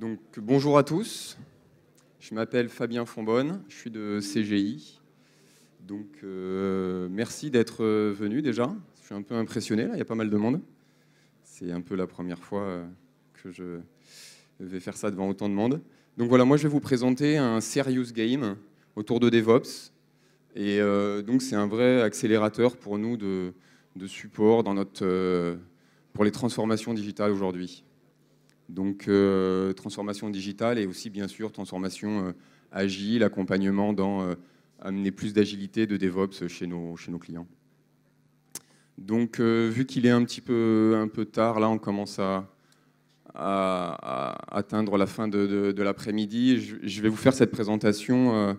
Donc, bonjour à tous, je m'appelle Fabien Fonbonne, je suis de CGI. Donc, merci d'être venu déjà. Je suis un peu impressionné, là, il y a pas mal de monde. C'est un peu la première fois que je vais faire ça devant autant de monde. Donc voilà, moi je vais vous présenter un serious game autour de DevOps. Et donc c'est un vrai accélérateur pour nous de support dans pour les transformations digitales aujourd'hui. Donc transformation digitale et aussi bien sûr transformation agile, accompagnement dans amener plus d'agilité, de DevOps chez nos clients. Donc vu qu'il est un peu tard, là on commence à atteindre la fin de l'après-midi, je vais vous faire cette présentation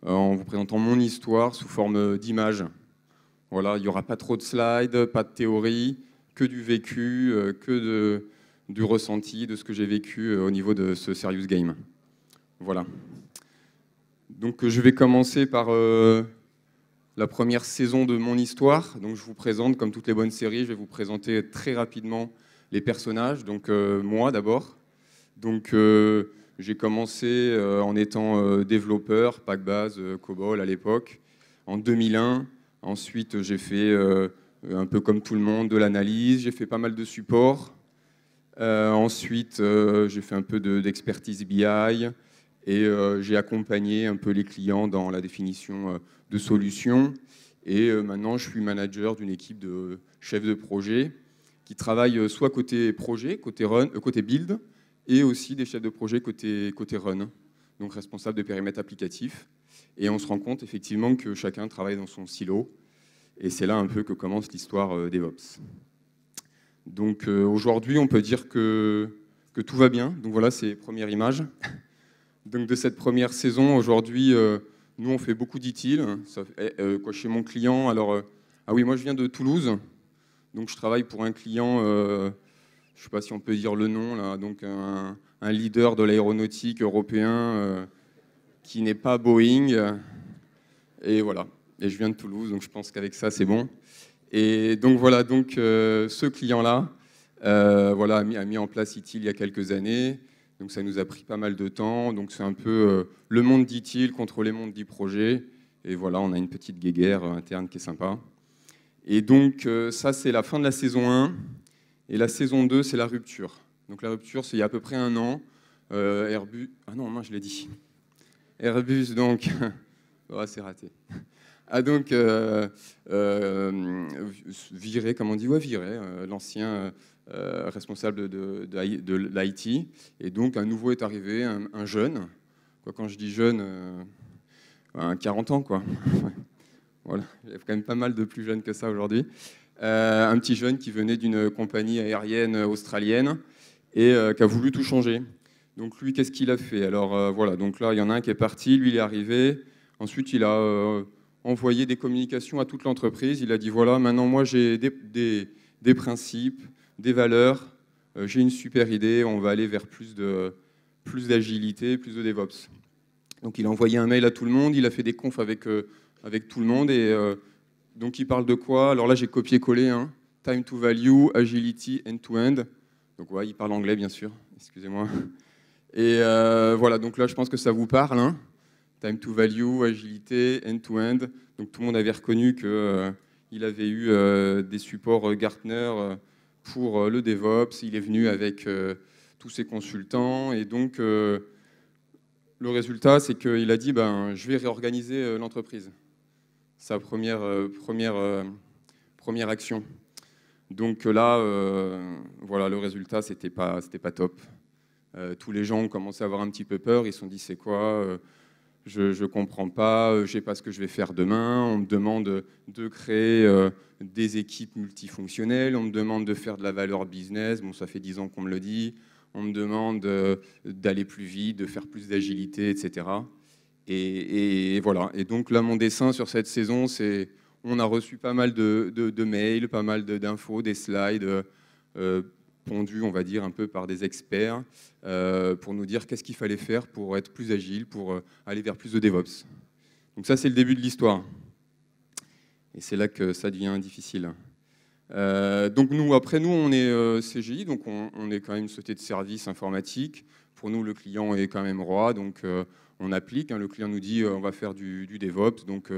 en vous présentant mon histoire sous forme d'image. Voilà, il n'y aura pas trop de slides, pas de théorie, que du vécu, du ressenti, de ce que j'ai vécu au niveau de ce serious game. Voilà. Donc je vais commencer par la première saison de mon histoire. Donc je vous présente, comme toutes les bonnes séries, je vais vous présenter très rapidement les personnages. Donc moi d'abord. Donc j'ai commencé en étant développeur, Packbase, COBOL à l'époque, en 2001. Ensuite j'ai fait un peu comme tout le monde de l'analyse, j'ai fait pas mal de support. Ensuite, j'ai fait un peu d'expertise BI et j'ai accompagné un peu les clients dans la définition de solutions. Et maintenant, je suis manager d'une équipe de chefs de projet qui travaillent soit côté projet, côté build, et aussi des chefs de projet côté run, donc responsable de périmètre applicatif. Et on se rend compte effectivement que chacun travaille dans son silo. Et c'est là un peu que commence l'histoire DevOps. Donc aujourd'hui, on peut dire que tout va bien. Donc voilà, c'est première image. Donc de cette première saison, aujourd'hui, nous on fait beaucoup d'ITIL. Chez mon client, alors ah oui, moi je viens de Toulouse, donc je travaille pour un client, je ne sais pas si on peut dire le nom là, donc un leader de l'aéronautique européen qui n'est pas Boeing. Et voilà. Et je viens de Toulouse, donc je pense qu'avec ça c'est bon. Et donc voilà, donc ce client-là voilà, a mis en place ITIL il y a quelques années. Donc ça nous a pris pas mal de temps. Donc c'est un peu le monde d'ITIL contre les mondes d'e-projet. Et voilà, on a une petite guéguerre interne qui est sympa. Et donc ça, c'est la fin de la saison 1. Et la saison 2, c'est la rupture. Donc la rupture, c'est il y a à peu près un an. Airbus... Ah non, moi je l'ai dit. Airbus, donc... oh, c'est raté. A donc viré, comme on dit, ouais, viré, l'ancien responsable de l'IT. Et donc, un nouveau est arrivé, un jeune. Quoi, quand je dis jeune, 40 ans, quoi. Voilà, il y a quand même pas mal de plus jeunes que ça aujourd'hui. Un petit jeune qui venait d'une compagnie aérienne australienne et qui a voulu tout changer. Donc lui, qu'est-ce qu'il a fait? Alors voilà, donc là, il y en a un qui est parti, lui, il est arrivé. Ensuite, il a envoyé des communications à toute l'entreprise. Il a dit, voilà, maintenant, moi, j'ai des principes, des valeurs. J'ai une super idée. On va aller vers plus d'agilité, plus de DevOps. Donc, il a envoyé un mail à tout le monde. Il a fait des confs avec tout le monde. Et donc, il parle de quoi? Alors là, j'ai copié-collé. Hein. Time to value, agility, end-to-end. Donc, ouais, il parle anglais, bien sûr. Excusez-moi. Et voilà, donc là, je pense que ça vous parle. Hein. Time to value, agilité, end-to-end. Donc tout le monde avait reconnu qu'il avait eu des supports Gartner pour le DevOps. Il est venu avec tous ses consultants. Et donc le résultat, c'est qu'il a dit je vais réorganiser l'entreprise. Sa première action. Donc là, voilà, le résultat, c'était pas top. Tous les gens ont commencé à avoir un petit peu peur. Ils se sont dit, c'est quoi je ne comprends pas, je ne sais pas ce que je vais faire demain. On me demande de créer des équipes multifonctionnelles. On me demande de faire de la valeur business. Bon, ça fait 10 ans qu'on me le dit. On me demande d'aller plus vite, de faire plus d'agilité, etc. Et voilà. Et donc là, mon dessin sur cette saison, c'est on a reçu pas mal de mails, pas mal d'infos, des slides pondus, on va dire, un peu par des experts pour nous dire qu'est-ce qu'il fallait faire pour être plus agile, pour aller vers plus de DevOps. Donc ça, c'est le début de l'histoire. Et c'est là que ça devient difficile. Donc nous, après nous, on est CGI, donc on est quand même une société de services informatiques. Pour nous, le client est quand même roi, donc on applique. Hein. Le client nous dit on va faire du DevOps, donc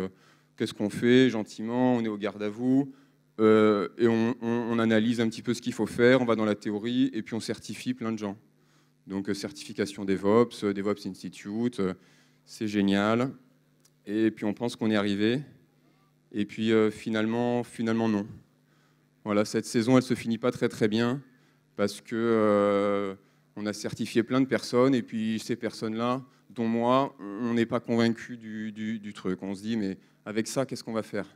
qu'est-ce qu'on fait? Gentiment, on est au garde à vous et on analyse un petit peu ce qu'il faut faire, on va dans la théorie et puis on certifie plein de gens. Donc certification DevOps, DevOps Institute, c'est génial. Et puis on pense qu'on est arrivé. Et puis finalement non. Voilà, cette saison, elle se finit pas très très bien parce que on a certifié plein de personnes et puis ces personnes-là, dont moi, on n'est pas convaincu du truc. On se dit mais avec ça, qu'est-ce qu'on va faire?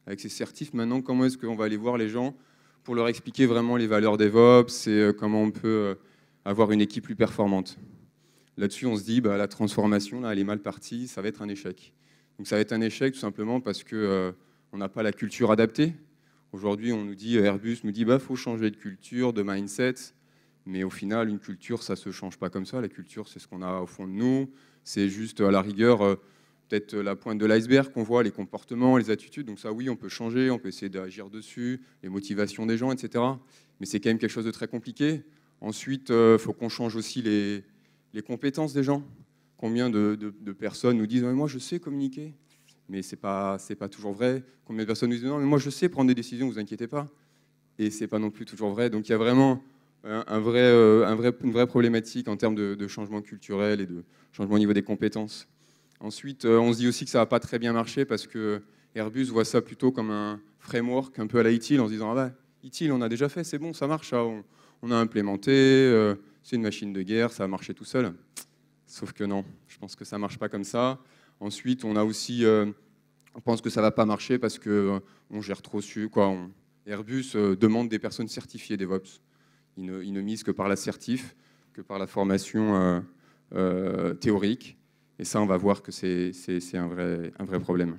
Avec ces certifs, maintenant, comment est-ce qu'on va aller voir les gens pour leur expliquer vraiment les valeurs DevOps et comment on peut avoir une équipe plus performante? Là-dessus, on se dit bah, la transformation, là, elle est mal partie, ça va être un échec. Donc ça va être un échec tout simplement parce que on n'a pas la culture adaptée. Aujourd'hui, on nous dit, Airbus nous dit, bah, faut changer de culture, de mindset. Mais au final, une culture, ça se change pas comme ça. La culture, c'est ce qu'on a au fond de nous. C'est juste, à la rigueur, peut-être la pointe de l'iceberg qu'on voit, les comportements, les attitudes. Donc ça, oui, on peut changer, on peut essayer d'agir dessus, les motivations des gens, etc. Mais c'est quand même quelque chose de très compliqué. Ensuite, il faut qu'on change aussi les compétences des gens. Combien de personnes nous disent, moi, je sais communiquer. Mais c'est pas toujours vrai. Combien de personnes nous disent non, mais moi je sais prendre des décisions, vous inquiétez pas. Et c'est pas non plus toujours vrai. Donc il y a vraiment une vraie problématique en termes de changement culturel et de changement au niveau des compétences. Ensuite, on se dit aussi que ça va pas très bien marcher parce que Airbus voit ça plutôt comme un framework un peu à la ITIL en se disant ah bah ITIL on a déjà fait, c'est bon, ça marche, ça, on a implémenté, c'est une machine de guerre, ça a marché tout seul. Sauf que non, je pense que ça marche pas comme ça. Ensuite, on a aussi, on pense que ça ne va pas marcher parce qu'on gère trop su. Airbus demande des personnes certifiées DevOps. Il ne mise que par la certif, que par la formation théorique. Et ça, on va voir que c'est un vrai problème.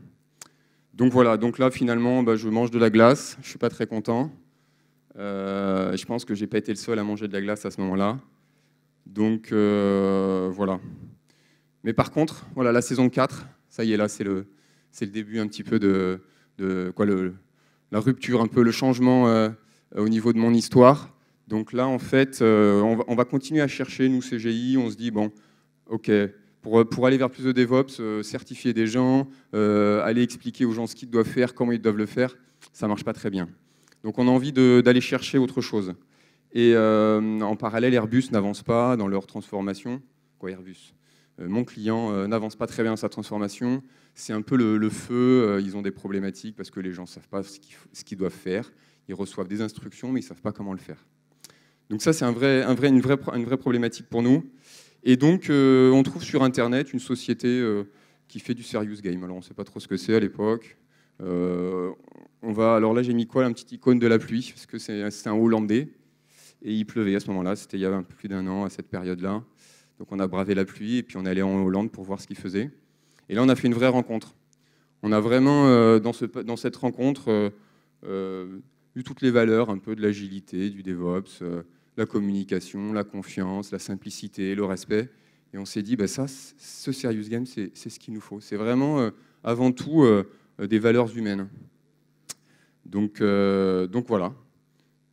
Donc voilà, donc là, finalement, bah, je mange de la glace. Je ne suis pas très content. Je pense que je n'ai pas été le seul à manger de la glace à ce moment-là. Donc voilà. Mais par contre, voilà, la saison 4, ça y est, là, c'est le début un petit peu de la rupture, un peu le changement au niveau de mon histoire. Donc là, en fait, on va continuer à chercher, nous, CGI. On se dit, bon, OK, pour aller vers plus de DevOps, certifier des gens, aller expliquer aux gens ce qu'ils doivent faire, comment ils doivent le faire, ça ne marche pas très bien. Donc on a envie d'aller chercher autre chose. Et en parallèle, Airbus n'avance pas dans leur transformation. Quoi, Airbus ? Mon client n'avance pas très bien dans sa transformation. C'est un peu le feu. Ils ont des problématiques parce que les gens ne savent pas ce qu'ils doivent faire. Ils reçoivent des instructions, mais ils ne savent pas comment le faire. Donc ça, c'est une vraie problématique pour nous. Et donc, on trouve sur Internet une société qui fait du serious game. Alors, on ne sait pas trop ce que c'est à l'époque. Alors là, j'ai mis quoi? Une petite icône de la pluie, parce que c'est un Hollandais. Et il pleuvait à ce moment-là. C'était il y a un peu plus d'un an, à cette période-là. Donc on a bravé la pluie et puis on est allé en Hollande pour voir ce qu'il faisait. Et là, on a fait une vraie rencontre. On a vraiment, dans cette rencontre, eu toutes les valeurs un peu de l'agilité, du DevOps, la communication, la confiance, la simplicité, le respect. Et on s'est dit, bah, ça, ce serious game, c'est ce qu'il nous faut. C'est vraiment, avant tout, des valeurs humaines. Donc voilà.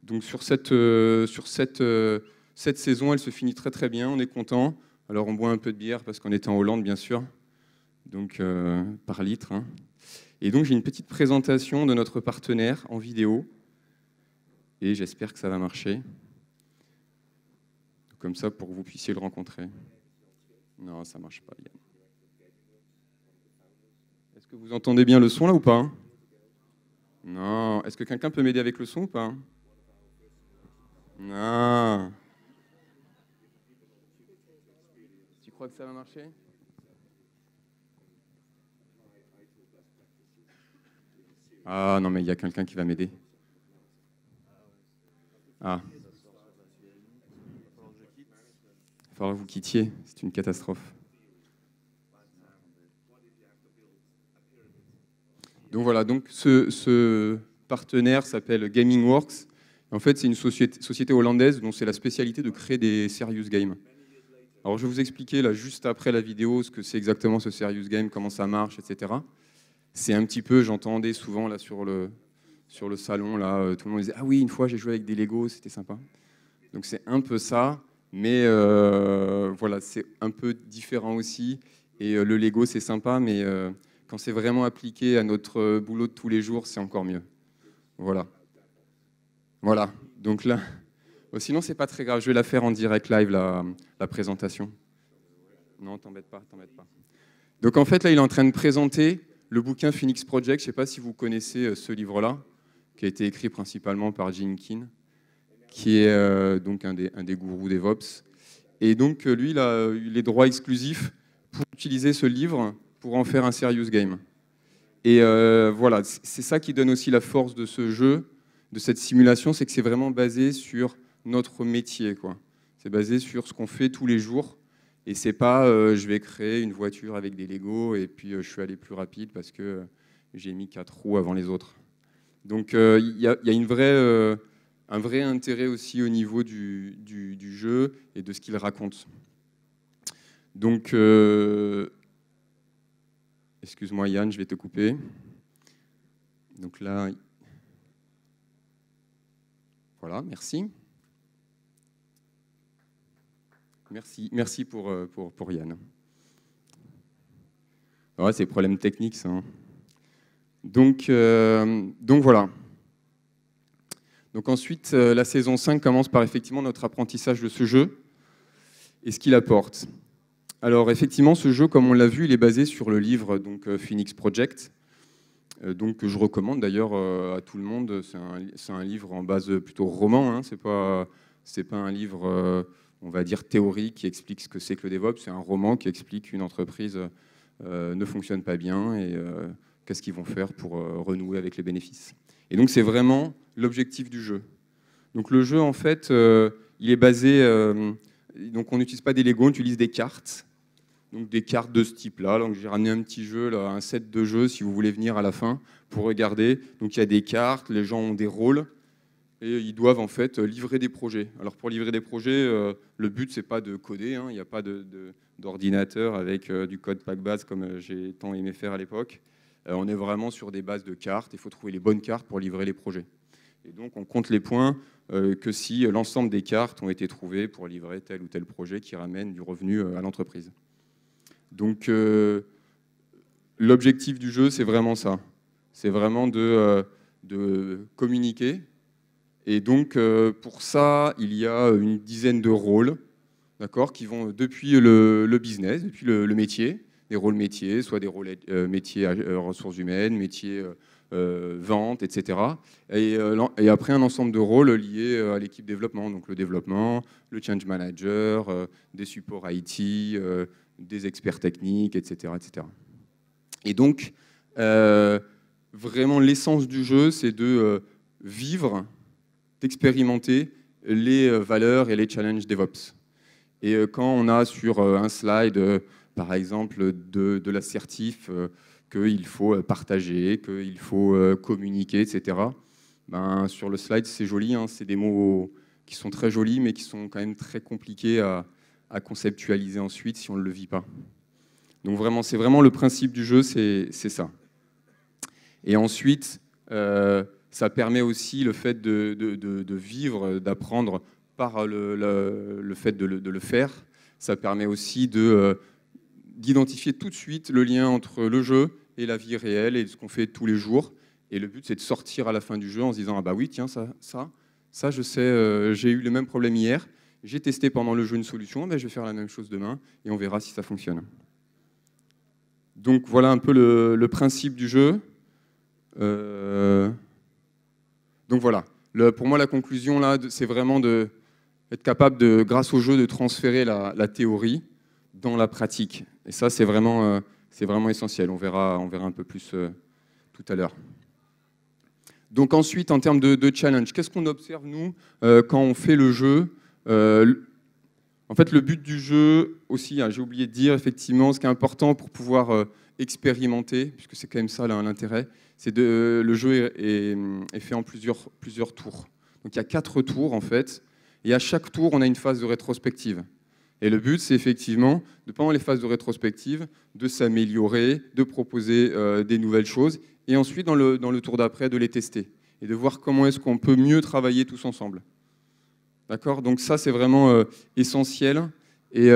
Donc sur cette saison, elle se finit très très bien, on est content. Alors on boit un peu de bière parce qu'on était en Hollande, bien sûr, donc par litre. Hein. Et donc j'ai une petite présentation de notre partenaire en vidéo, et j'espère que ça va marcher. Comme ça, pour que vous puissiez le rencontrer. Non, ça marche pas, Yann. Est-ce que vous entendez bien le son là ou pas? Non. Est-ce que quelqu'un peut m'aider avec le son ou pas? Non. Tu crois que ça va marcher? Ah non, mais il y a quelqu'un qui va m'aider. Ah. Il va falloir que vous quittiez, c'est une catastrophe. Donc voilà, donc ce partenaire s'appelle GamingWorks. En fait, c'est une société hollandaise dont c'est la spécialité de créer des serious games. Alors, je vais vous expliquer là, juste après la vidéo, ce que c'est exactement ce serious game, comment ça marche, etc. C'est un petit peu, j'entendais souvent là sur sur le salon, là, tout le monde disait « Ah oui, une fois j'ai joué avec des Lego, c'était sympa ». Donc c'est un peu ça, mais voilà, c'est un peu différent aussi. Et le Lego, c'est sympa, mais quand c'est vraiment appliqué à notre boulot de tous les jours, c'est encore mieux. Voilà. Voilà. Donc là, sinon, c'est pas très grave. Je vais la faire en direct live, la présentation. Non, t'embête pas, t'embête pas. Donc en fait, là, il est en train de présenter le bouquin Phoenix Project. Je ne sais pas si vous connaissez ce livre-là, qui a été écrit principalement par Gene Keen, qui est donc un des gourous DevOps. Et donc, lui, il a eu les droits exclusifs pour utiliser ce livre pour en faire un serious game. Et voilà, c'est ça qui donne aussi la force de ce jeu, de cette simulation, c'est que c'est vraiment basé sur notre métier, quoi. C'est basé sur ce qu'on fait tous les jours. Et c'est pas je vais créer une voiture avec des Lego et puis je suis allé plus rapide parce que j'ai mis 4 roues avant les autres. Donc il y a une vraie, un vrai intérêt aussi au niveau du jeu et de ce qu'il raconte. Donc, excuse-moi Yann, je vais te couper. Donc là, voilà, merci. Merci pour Yann. Ouais, c'est problème technique, ça. Hein. Donc voilà. Donc ensuite, la saison 5 commence par effectivement notre apprentissage de ce jeu et ce qu'il apporte. Alors effectivement, ce jeu, comme on l'a vu, il est basé sur le livre donc, Phoenix Project, donc, que je recommande d'ailleurs à tout le monde. C'est un livre en base plutôt roman, hein. C'est pas un livre, on va dire, théorique qui explique ce que c'est que le DevOps. C'est un roman qui explique qu'une entreprise ne fonctionne pas bien et qu'est-ce qu'ils vont faire pour renouer avec les bénéfices. Et donc c'est vraiment l'objectif du jeu. Donc le jeu, en fait, il est basé... donc on n'utilise pas des Lego, on utilise des cartes. Donc des cartes de ce type-là. Donc j'ai ramené un petit jeu, là, un set de jeux, si vous voulez venir à la fin pour regarder. Donc il y a des cartes, les gens ont des rôles et ils doivent en fait livrer des projets. Alors pour livrer des projets, le but c'est pas de coder, hein. Il n'y a pas d'ordinateur avec du code pack base comme j'ai tant aimé faire à l'époque. On est vraiment sur des bases de cartes. Il faut trouver les bonnes cartes pour livrer les projets. Et donc on compte les points que si l'ensemble des cartes ont été trouvées pour livrer tel ou tel projet qui ramène du revenu à l'entreprise. Donc l'objectif du jeu, c'est vraiment ça. C'est vraiment de communiquer. Et donc pour ça, il y a une dizaine de rôles, d'accord, qui vont depuis le business, depuis le métier, des rôles métiers, soit des rôles métiers ressources humaines, métiers vente, etc. Et après un ensemble de rôles liés à l'équipe développement, donc le développement, le change manager, des supports IT, des experts techniques, etc. etc. Et donc, vraiment, l'essence du jeu, c'est de vivre, d'expérimenter les valeurs et les challenges DevOps. Et quand on a sur un slide, par exemple, de l'assertif, qu'il faut partager, qu'il faut communiquer, etc., ben, sur le slide, c'est joli, hein, c'est des mots qui sont très jolis, mais qui sont quand même très compliqués à conceptualiser ensuite si on ne le vit pas. Donc vraiment, c'est vraiment le principe du jeu, c'est ça. Et ensuite, ça permet aussi le fait de vivre, d'apprendre par le fait de le faire. Ça permet aussi d'identifier tout de suite le lien entre le jeu et la vie réelle et ce qu'on fait tous les jours. Et le but, c'est de sortir à la fin du jeu en se disant « Ah bah oui, tiens, ça je sais, j'ai eu le même problème hier. J'ai testé pendant le jeu une solution, ben je vais faire la même chose demain et on verra si ça fonctionne. » Donc voilà un peu le principe du jeu. Donc voilà. Pour moi, la conclusion, là, c'est vraiment d'être capable, grâce au jeu, de transférer la théorie dans la pratique. Et ça, c'est vraiment essentiel. On verra un peu plus tout à l'heure. Donc ensuite, en termes de challenge, qu'est-ce qu'on observe, nous, quand on fait le jeu ? En fait, le but du jeu aussi, hein, j'ai oublié de dire, effectivement, ce qui est important pour pouvoir expérimenter, puisque c'est quand même ça l'intérêt, c'est le jeu est fait en plusieurs tours. Donc il y a 4 tours, en fait, et à chaque tour, on a une phase de rétrospective. Et le but, c'est effectivement, pendant les phases de rétrospective, de s'améliorer, de proposer des nouvelles choses, et ensuite, dans le tour d'après, de les tester. et de voir comment est-ce qu'on peut mieux travailler tous ensemble. D'accord ? Donc ça, c'est vraiment essentiel. Et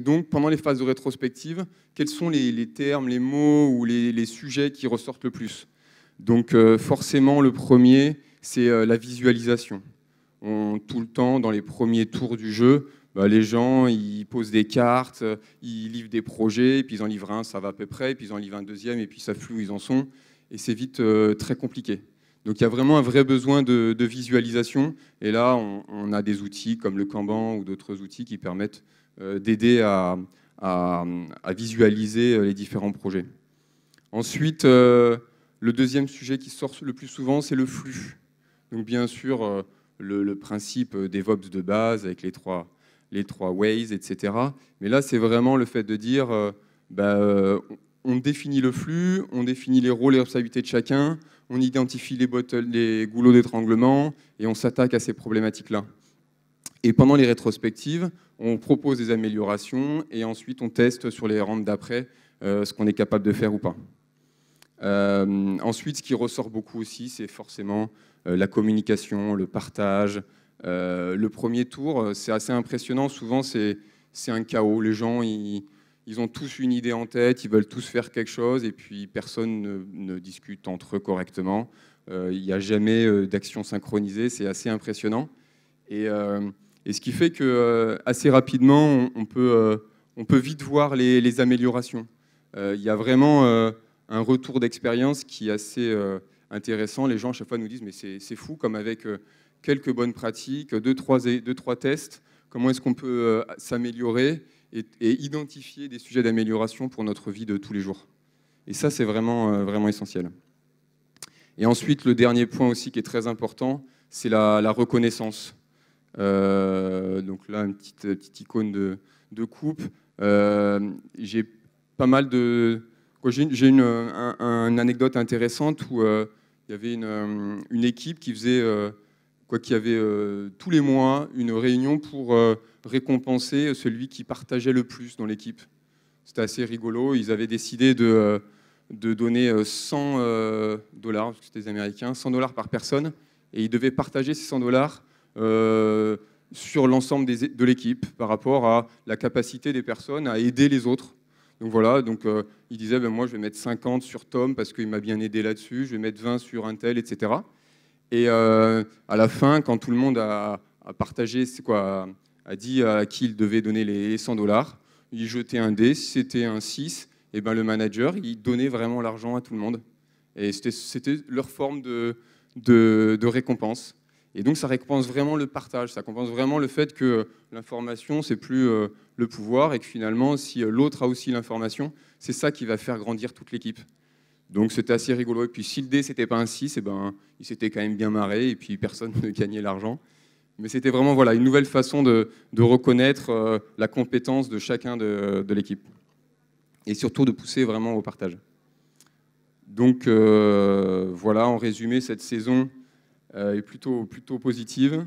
donc, pendant les phases de rétrospective, quels sont les termes, les mots ou les sujets qui ressortent le plus ? Donc forcément, le premier, c'est la visualisation. Tout le temps, dans les premiers tours du jeu, les gens, ils posent des cartes, ils livrent des projets, et puis ils en livrent un, ça va à peu près, et puis ils en livrent un deuxième, et puis ça flou où ils en sont, et c'est vite très compliqué. Donc il y a vraiment un vrai besoin de visualisation, et là, on a des outils comme le Kanban ou d'autres outils qui permettent d'aider à visualiser les différents projets. Ensuite, le deuxième sujet qui sort le plus souvent, c'est le flux. Donc bien sûr, le principe DevOps de base avec les trois ways, etc. Mais là, c'est vraiment le fait de dire, on définit le flux, on définit les rôles et responsabilités de chacun, on identifie les goulots d'étranglement et on s'attaque à ces problématiques-là. Et pendant les rétrospectives, on propose des améliorations et ensuite on teste sur les rounds d'après ce qu'on est capable de faire ou pas. Ensuite, ce qui ressort beaucoup aussi, c'est forcément la communication, le partage. Le premier tour, c'est assez impressionnant. Souvent, c'est un chaos. Les gens, ils ont tous une idée en tête, ils veulent tous faire quelque chose, et puis personne ne discute entre eux correctement. Il n'y a jamais d'action synchronisée. C'est assez impressionnant. Et ce qui fait que assez rapidement, on peut vite voir les améliorations. Il y a vraiment un retour d'expérience qui est assez intéressant. Les gens à chaque fois nous disent mais c'est fou, comme avec quelques bonnes pratiques, deux, trois tests, comment est-ce qu'on peut s'améliorer et identifier des sujets d'amélioration pour notre vie de tous les jours. Et ça, c'est vraiment essentiel. Et ensuite, le dernier point aussi qui est très important, c'est la reconnaissance. Donc là, une petite icône de coupe. J'ai pas mal de... J'ai une anecdote intéressante où il y avait une équipe qui faisait, qui avait tous les mois une réunion pour récompenser celui qui partageait le plus dans l'équipe. C'était assez rigolo. Ils avaient décidé de donner $100, parce que c'était des Américains, $100 par personne, et ils devaient partager ces $100 sur l'ensemble de l'équipe par rapport à la capacité des personnes à aider les autres. Donc voilà, il disait, moi je vais mettre 50 sur Tom parce qu'il m'a bien aidé là-dessus, je vais mettre 20 sur un tel, etc. Et à la fin, quand tout le monde a partagé, a dit à qui il devait donner les $100, il jetait un dé, si c'était un 6, et le manager, il donnait vraiment l'argent à tout le monde. Et c'était leur forme de récompense. Et donc ça récompense vraiment le partage, ça récompense vraiment le fait que l'information, c'est plus le pouvoir, et que finalement, si l'autre a aussi l'information, c'est ça qui va faire grandir toute l'équipe. Donc c'était assez rigolo. Et puis si le dé, c'était pas un 6, il s'était quand même bien marré, et puis personne ne gagnait l'argent. Mais c'était vraiment une nouvelle façon de reconnaître la compétence de chacun de l'équipe. Et surtout de pousser vraiment au partage. Donc voilà, en résumé, cette saison est plutôt positive.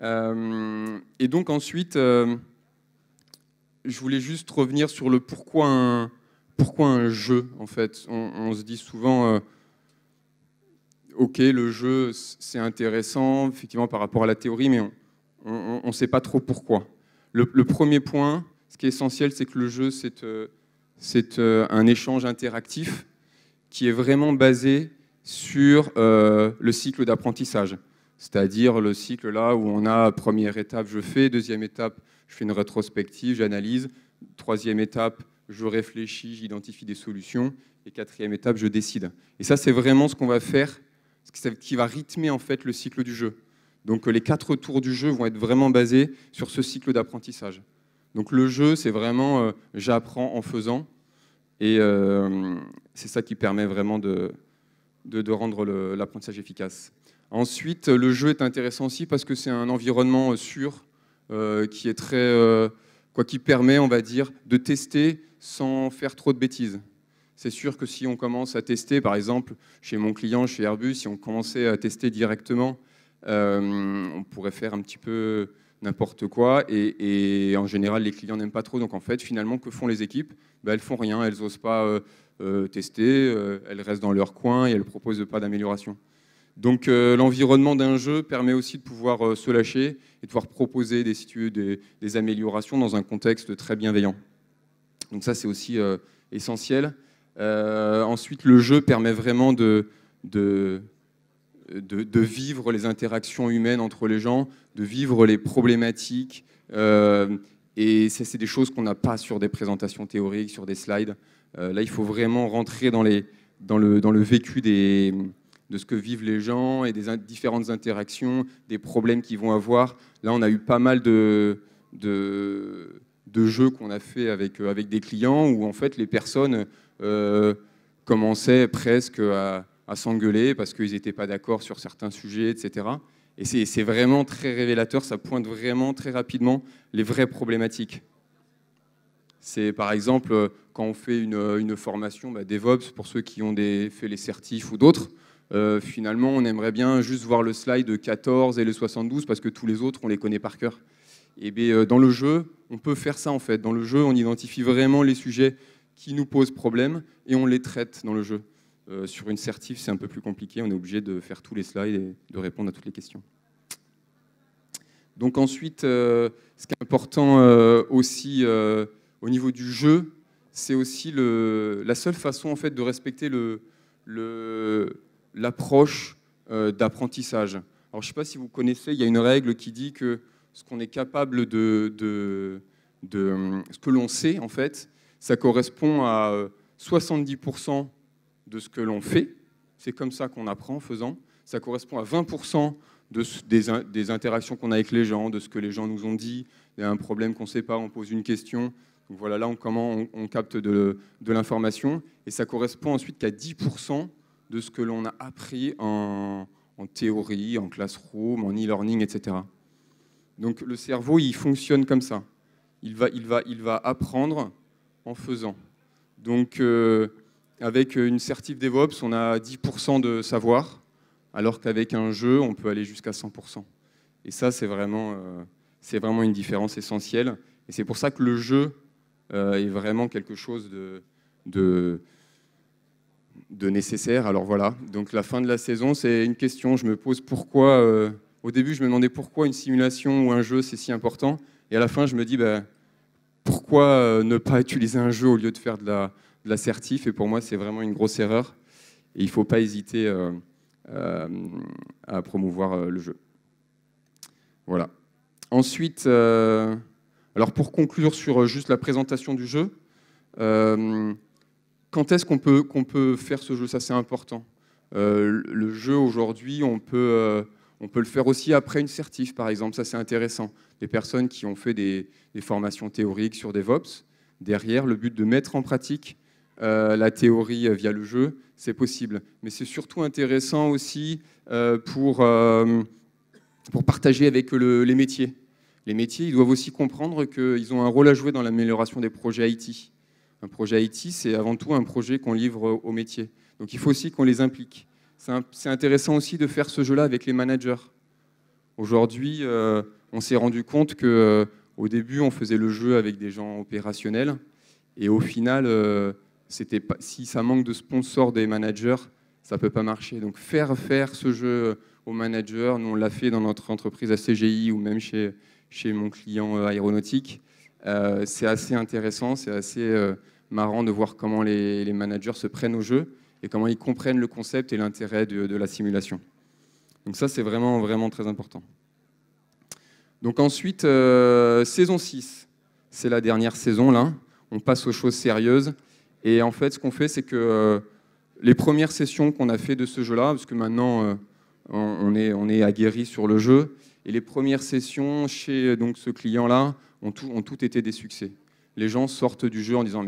Et donc ensuite, je voulais juste revenir sur le pourquoi un jeu, en fait. On se dit souvent, ok, le jeu, c'est intéressant, effectivement, par rapport à la théorie, mais on ne sait pas trop pourquoi. Le premier point, ce qui est essentiel, c'est que le jeu, c'est un échange interactif qui est vraiment basé sur le cycle d'apprentissage. C'est-à-dire le cycle là où on a première étape, je fais, deuxième étape, je fais une rétrospective, j'analyse, troisième étape, je réfléchis, j'identifie des solutions, et quatrième étape, je décide. Et ça, c'est vraiment ce qu'on va faire, ce qui va rythmer en fait le cycle du jeu. Donc les 4 tours du jeu vont être vraiment basés sur ce cycle d'apprentissage. Donc le jeu, c'est vraiment j'apprends en faisant, et c'est ça qui permet vraiment de rendre l'apprentissage efficace. Ensuite, le jeu est intéressant aussi parce que c'est un environnement sûr qui est qui permet, on va dire, de tester sans faire trop de bêtises. C'est sûr que si on commence à tester, par exemple, chez mon client, chez Airbus, si on commençait à tester directement, on pourrait faire un petit peu n'importe quoi. Et en général, les clients n'aiment pas trop. Donc en fait, finalement, que font les équipes? Elles font rien, elles n'osent pas tester, elles restent dans leur coin et elles ne proposent pas d'amélioration. Donc l'environnement d'un jeu permet aussi de pouvoir se lâcher et de pouvoir proposer des améliorations dans un contexte très bienveillant. Donc ça, c'est aussi essentiel. Ensuite, le jeu permet vraiment de vivre les interactions humaines entre les gens, de vivre les problématiques. Et ça, c'est des choses qu'on n'a pas sur des présentations théoriques, sur des slides. Là, il faut vraiment rentrer dans le vécu de ce que vivent les gens et des différentes interactions, des problèmes qu'ils vont avoir. Là, on a eu pas mal de jeux qu'on a fait avec des clients où en fait les personnes commençaient presque à s'engueuler parce qu'ils n'étaient pas d'accord sur certains sujets, etc. Et c'est vraiment très révélateur, ça pointe vraiment très rapidement les vraies problématiques. C'est par exemple quand on fait une formation DevOps pour ceux qui ont fait les certifs ou d'autres. Finalement, on aimerait bien juste voir le slide 14 et le 72 parce que tous les autres, on les connaît par cœur. Et bien, dans le jeu, on peut faire ça en fait. Dans le jeu, on identifie vraiment les sujets qui nous posent problème et on les traite dans le jeu. Sur une certif, c'est un peu plus compliqué. On est obligé de faire tous les slides et de répondre à toutes les questions. Donc ensuite, ce qui est important aussi au niveau du jeu, c'est aussi la seule façon en fait de respecter l'approche d'apprentissage. Alors, je ne sais pas si vous connaissez, il y a une règle qui dit que ce qu'on est capable ce que l'on sait, en fait, ça correspond à 70% de ce que l'on fait. C'est comme ça qu'on apprend en faisant. Ça correspond à 20% des interactions qu'on a avec les gens, de ce que les gens nous ont dit. Il y a un problème qu'on ne sait pas, on pose une question. Donc voilà, là, on capte de l'information. Et ça correspond ensuite qu'à 10% de ce que l'on a appris en théorie, en classroom, en e-learning, etc. Donc le cerveau, il fonctionne comme ça. Il va apprendre en faisant. Donc avec une certif DevOps, on a 10% de savoir, alors qu'avec un jeu, on peut aller jusqu'à 100%. Et ça, c'est vraiment une différence essentielle. Et c'est pour ça que le jeu est vraiment quelque chose de nécessaire. Alors voilà, donc la fin de la saison, c'est une question. Je me pose pourquoi... au début, je me demandais pourquoi une simulation ou un jeu, c'est si important. Et à la fin, je me dis, pourquoi ne pas utiliser un jeu au lieu de faire de la certif? Et pour moi, c'est vraiment une grosse erreur. Et il ne faut pas hésiter à promouvoir le jeu. Voilà. Ensuite, alors pour conclure sur juste la présentation du jeu, quand est-ce qu'on peut faire ce jeu? Ça, c'est important. Le jeu, aujourd'hui, on peut le faire aussi après une certif, par exemple. Ça, c'est intéressant. Des personnes qui ont fait des formations théoriques sur DevOps, derrière, le but de mettre en pratique la théorie via le jeu, c'est possible. Mais c'est surtout intéressant aussi pour partager avec les métiers. Les métiers, ils doivent aussi comprendre qu'ils ont un rôle à jouer dans l'amélioration des projets IT. Un projet IT, c'est avant tout un projet qu'on livre aux métiers. Donc il faut aussi qu'on les implique. C'est intéressant aussi de faire ce jeu-là avec les managers. Aujourd'hui, on s'est rendu compte qu'au début, on faisait le jeu avec des gens opérationnels. Et au final, si ça manque de sponsors des managers, ça ne peut pas marcher. Donc faire ce jeu aux managers, nous on l'a fait dans notre entreprise à CGI ou même chez mon client aéronautique. C'est assez intéressant, c'est assez marrant de voir comment les managers se prennent au jeu et comment ils comprennent le concept et l'intérêt de la simulation. Donc ça, c'est vraiment, vraiment très important. Donc ensuite, saison 6, c'est la dernière saison, là. On passe aux choses sérieuses. Et en fait, ce qu'on fait, c'est que les premières sessions qu'on a fait de ce jeu-là, parce que maintenant, on est aguerri sur le jeu, et les premières sessions chez donc, ce client-là ont toutes été des succès. Les gens sortent du jeu en disant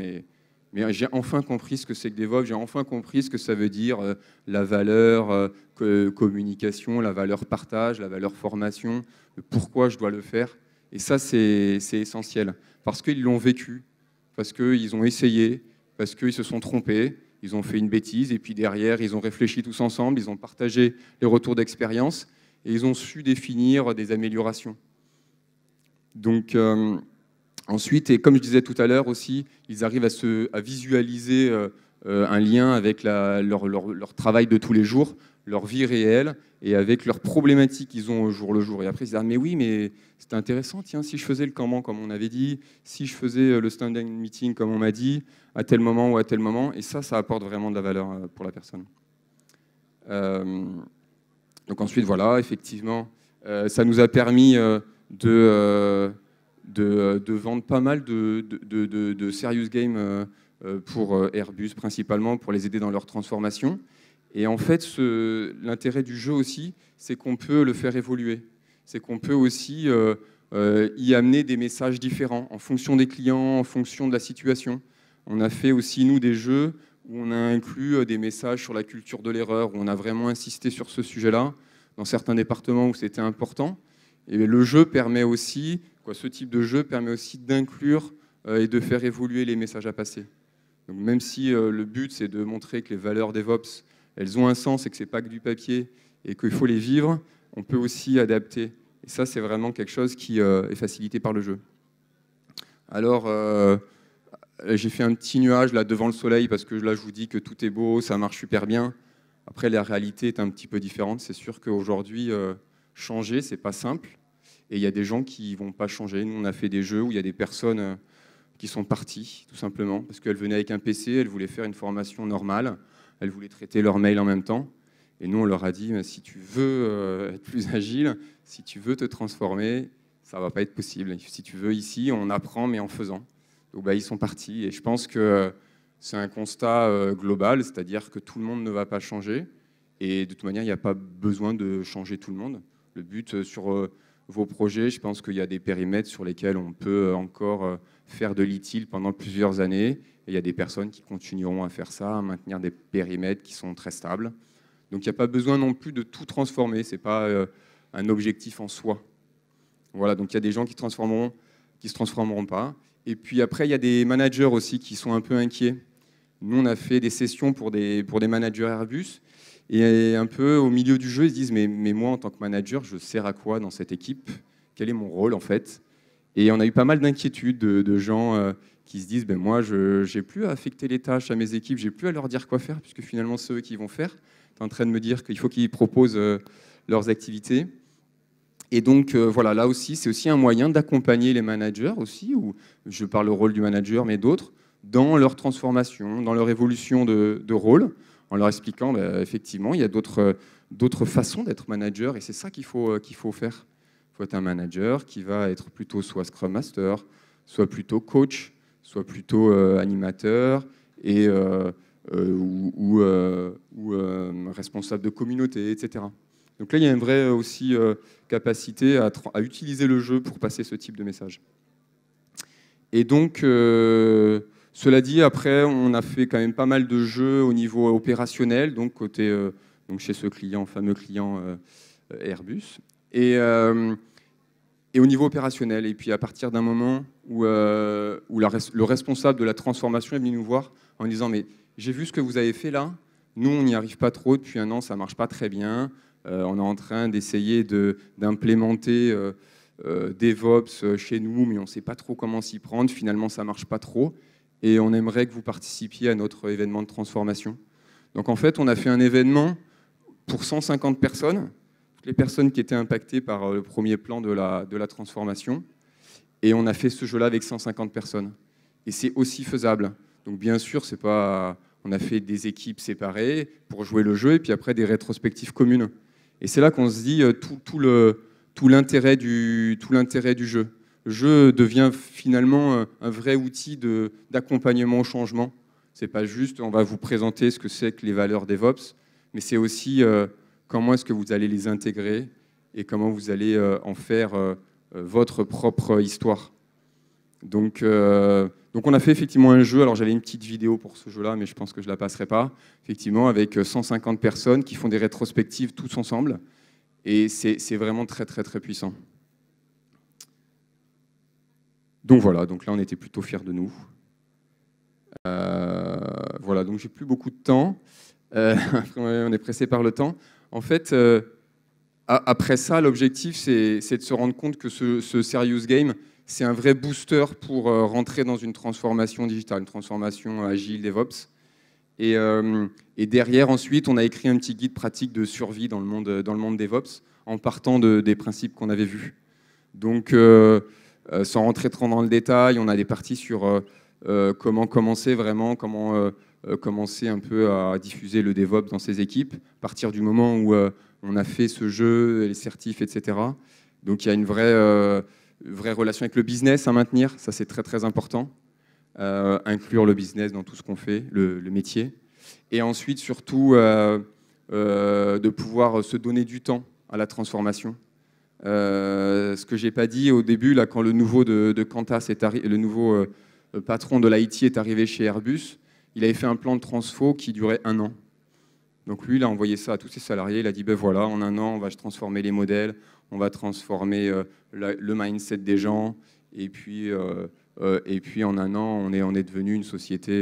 mais j'ai enfin compris ce que c'est que DevOps, j'ai enfin compris ce que ça veut dire la valeur communication, la valeur partage, la valeur formation, pourquoi je dois le faire. Et ça, c'est essentiel. Parce qu'ils l'ont vécu, parce qu'ils ont essayé, parce qu'ils se sont trompés, ils ont fait une bêtise, et puis derrière, ils ont réfléchi tous ensemble, ils ont partagé les retours d'expérience, et ils ont su définir des améliorations. Donc, ensuite, et comme je disais tout à l'heure aussi, ils arrivent à visualiser un lien avec leur travail de tous les jours, leur vie réelle, et avec leurs problématiques qu'ils ont au jour le jour. Et après, ils se disent, ah, mais oui, mais c'était intéressant, tiens, si je faisais le comment, comme on avait dit, si je faisais le standing meeting, comme on m'a dit, à tel moment ou à tel moment, et ça apporte vraiment de la valeur pour la personne. Donc ensuite, voilà, effectivement, ça nous a permis de vendre pas mal de serious games pour Airbus, principalement, pour les aider dans leur transformation. Et en fait, l'intérêt du jeu aussi, c'est qu'on peut le faire évoluer. C'est qu'on peut aussi y amener des messages différents en fonction des clients, en fonction de la situation. On a fait aussi, nous, des jeux où on a inclus des messages sur la culture de l'erreur, où on a vraiment insisté sur ce sujet-là, dans certains départements où c'était important. Et le jeu permet aussi, ce type de jeu permet aussi d'inclure et de faire évoluer les messages à passer. Donc même si le but, c'est de montrer que les valeurs DevOps, elles ont un sens et que ce n'est pas que du papier et qu'il faut les vivre, on peut aussi adapter. Et ça, c'est vraiment quelque chose qui est facilité par le jeu. Alors, j'ai fait un petit nuage là devant le soleil parce que là, je vous dis que tout est beau, ça marche super bien. Après, la réalité est un petit peu différente. C'est sûr qu'aujourd'hui, changer, c'est pas simple. Et il y a des gens qui vont pas changer. Nous, on a fait des jeux où il y a des personnes qui sont parties, tout simplement, parce qu'elles venaient avec un PC, elles voulaient faire une formation normale, elles voulaient traiter leur mail en même temps. Et nous, on leur a dit, si tu veux être plus agile, si tu veux te transformer, ça va pas être possible. Si tu veux, ici, on apprend, mais en faisant. Donc, ils sont partis. Et je pense que c'est un constat global, c'est-à-dire que tout le monde ne va pas changer. Et de toute manière, il n'y a pas besoin de changer tout le monde. Le but sur vos projets, je pense qu'il y a des périmètres sur lesquels on peut encore faire de l'utile pendant plusieurs années. Et il y a des personnes qui continueront à faire ça, à maintenir des périmètres qui sont très stables. Donc il n'y a pas besoin non plus de tout transformer. Ce n'est pas un objectif en soi. Voilà, donc il y a des gens qui se transformeront pas. Et puis après, il y a des managers aussi qui sont un peu inquiets. Nous, on a fait des sessions pour des managers Airbus. Et un peu au milieu du jeu, ils se disent mais moi, en tant que manager, je sers à quoi dans cette équipe? Quel est mon rôle, en fait? Et on a eu pas mal d'inquiétudes de gens qui se disent moi, je n'ai plus à affecter les tâches à mes équipes, je n'ai plus à leur dire quoi faire, puisque finalement, c'est eux qui vont faire. Tu es en train de me dire qu'il faut qu'ils proposent leurs activités. Et donc, voilà, là aussi, c'est aussi un moyen d'accompagner les managers aussi, ou je parle le rôle du manager, mais d'autres, dans leur transformation, dans leur évolution de rôle, en leur expliquant, effectivement, il y a d'autres façons d'être manager, et c'est ça qu'il faut faire. Il faut être un manager qui va être plutôt soit Scrum Master, soit plutôt coach, soit plutôt animateur, et, ou responsable de communauté, etc. Donc là, il y a une vraie aussi capacité à utiliser le jeu pour passer ce type de message. Et donc, cela dit, après, on a fait quand même pas mal de jeux au niveau opérationnel, donc donc chez ce client, fameux client Airbus. Et au niveau opérationnel. Et puis à partir d'un moment où le responsable de la transformation est venu nous voir en disant « Mais j'ai vu ce que vous avez fait là, nous on n'y arrive pas trop, depuis un an ça ne marche pas très bien, on est en train d'essayer d'implémenter DevOps chez nous, mais on ne sait pas trop comment s'y prendre, finalement ça ne marche pas trop, et on aimerait que vous participiez à notre événement de transformation. » Donc en fait, on a fait un événement pour 150 personnes, toutes les personnes qui étaient impactées par le premier plan de la transformation, et on a fait ce jeu-là avec 150 personnes. Et c'est aussi faisable. Donc bien sûr, c'est pas... on a fait des équipes séparées pour jouer le jeu, et puis après des rétrospectives communes. Et c'est là qu'on se dit tout l'intérêt du jeu. Le jeu devient finalement un vrai outil d'accompagnement au changement. C'est pas juste, on va vous présenter ce que c'est que les valeurs DevOps, mais c'est aussi comment est-ce que vous allez les intégrer et comment vous allez en faire votre propre histoire. Donc on a fait effectivement un jeu, alors j'avais une petite vidéo pour ce jeu-là, mais je pense que je ne la passerai pas, effectivement, avec 150 personnes qui font des rétrospectives tous ensemble, et c'est vraiment très très très puissant. Donc voilà, donc là on était plutôt fiers de nous. Voilà, donc j'ai plus beaucoup de temps, on est pressé par le temps. En fait, Après ça, l'objectif, c'est de se rendre compte que ce serious game, c'est un vrai booster pour rentrer dans une transformation digitale, une transformation agile, DevOps. Et derrière, ensuite, on a écrit un petit guide pratique de survie dans le monde DevOps, en partant des principes qu'on avait vus. Donc, sans rentrer trop dans le détail, on a des parties sur comment commencer vraiment, comment commencer un peu à diffuser le DevOps dans ses équipes, à partir du moment où on a fait ce jeu, les certifs, etc. Donc, il y a une vraie relation avec le business à maintenir, ça c'est très très important. Inclure le business dans tout ce qu'on fait, le métier. Et ensuite, surtout, de pouvoir se donner du temps à la transformation. Ce que je n'ai pas dit au début, là, quand le nouveau de Qantas le nouveau patron de l'IT est arrivé chez Airbus, il avait fait un plan de transfo qui durait 1 an. Donc lui, il a envoyé ça à tous ses salariés. Il a dit, ben voilà, en 1 an, on va transformer les modèles, on va transformer le mindset des gens. Et puis en 1 an, on est devenu une société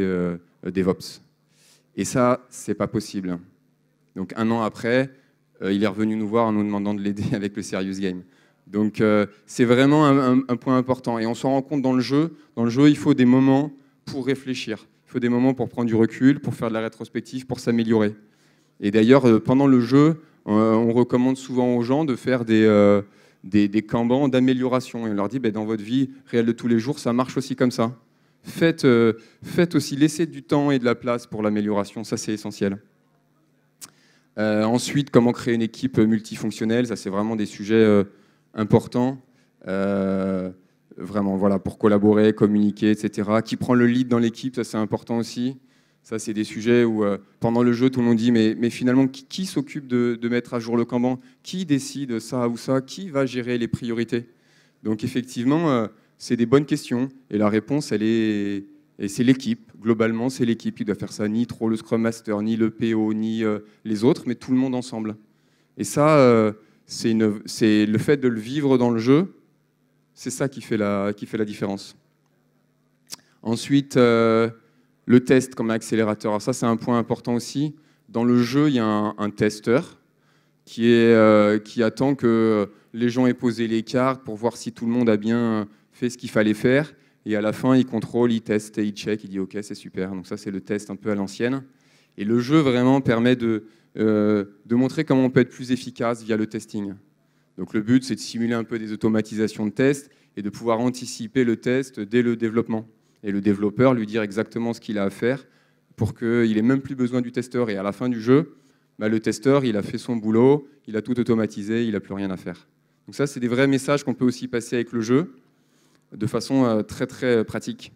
DevOps. Et ça, c'est pas possible. Donc 1 an après, il est revenu nous voir en nous demandant de l'aider avec le Serious Game. Donc c'est vraiment un point important. Et on s'en rend compte dans le jeu. Dans le jeu, il faut des moments pour réfléchir. Il faut des moments pour prendre du recul, pour faire de la rétrospective, pour s'améliorer. Et d'ailleurs, pendant le jeu, on recommande souvent aux gens de faire des kanbans d'amélioration. Et on leur dit, dans votre vie réelle de tous les jours, ça marche aussi comme ça. Faites aussi, laissez du temps et de la place pour l'amélioration, ça c'est essentiel. Ensuite, comment créer une équipe multifonctionnelle, ça c'est vraiment des sujets importants. Vraiment, voilà, pour collaborer, communiquer, etc. Qui prend le lead dans l'équipe, ça c'est important aussi. Ça, c'est des sujets où, pendant le jeu, tout le monde dit mais finalement, qui s'occupe de mettre à jour le Kanban? Qui décide ça ou ça? Qui va gérer les priorités? Donc, effectivement, c'est des bonnes questions. Et la réponse, c'est l'équipe. Globalement, c'est l'équipe qui doit faire ça. Ni trop le Scrum Master, ni le PO, ni les autres, mais tout le monde ensemble. Et ça, c'est le fait de le vivre dans le jeu, c'est ça qui fait la différence. Ensuite, le test comme accélérateur. Alors ça, c'est un point important aussi. Dans le jeu, il y a un testeur qui attend que les gens aient posé les cartes pour voir si tout le monde a bien fait ce qu'il fallait faire. Et à la fin, il contrôle, il teste et il check, il dit OK, c'est super. Donc ça, c'est le test un peu à l'ancienne. Et le jeu vraiment permet de montrer comment on peut être plus efficace via le testing. Donc le but, c'est de simuler un peu des automatisations de tests et de pouvoir anticiper le test dès le développement. Et le développeur lui dire exactement ce qu'il a à faire pour qu'il n'ait même plus besoin du testeur. Et à la fin du jeu, le testeur, il a fait son boulot, il a tout automatisé, il n'a plus rien à faire. Donc ça, c'est des vrais messages qu'on peut aussi passer avec le jeu de façon très, très pratique.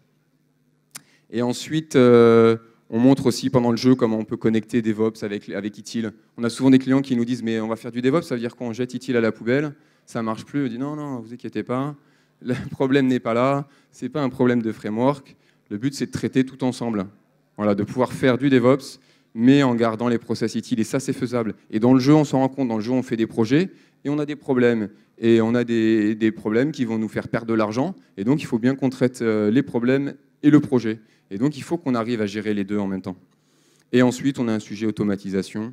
Et ensuite, on montre aussi pendant le jeu comment on peut connecter DevOps avec ITIL. On a souvent des clients qui nous disent « mais on va faire du DevOps, ça veut dire qu'on jette ITIL à la poubelle, ça ne marche plus ». On dit « non, ne vous inquiétez pas, le problème n'est pas là, ce n'est pas un problème de framework, le but c'est de traiter tout ensemble, voilà, de pouvoir faire du DevOps, mais en gardant les process ITIL, et ça c'est faisable. Et dans le jeu, on s'en rend compte, dans le jeu on fait des projets, et on a des problèmes, et on a des problèmes qui vont nous faire perdre de l'argent, et donc il faut bien qu'on traite les problèmes et le projet. Et donc il faut qu'on arrive à gérer les deux en même temps. Et ensuite, on a un sujet automatisation,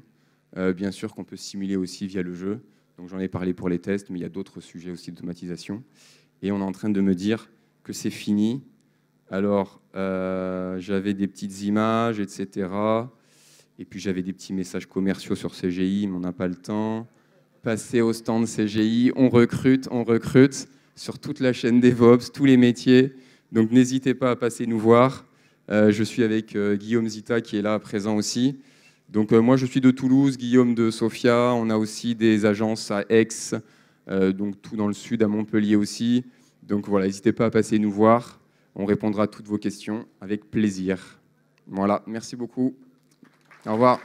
bien sûr qu'on peut simuler aussi via le jeu, donc j'en ai parlé pour les tests, mais il y a d'autres sujets aussi d'automatisation. Et on est en train de me dire que c'est fini. Alors, j'avais des petites images, etc. Et puis, j'avais des petits messages commerciaux sur CGI, mais on n'a pas le temps. Passez au stand CGI, on recrute sur toute la chaîne DevOps, tous les métiers. Donc, n'hésitez pas à passer nous voir. Je suis avec Guillaume Zita, qui est là, présent aussi. Donc, moi, je suis de Toulouse, Guillaume de Sofia. On a aussi des agences à Aix, donc tout dans le sud, à Montpellier aussi. Donc voilà, n'hésitez pas à passer nous voir. On répondra à toutes vos questions avec plaisir. Voilà, merci beaucoup. Au revoir.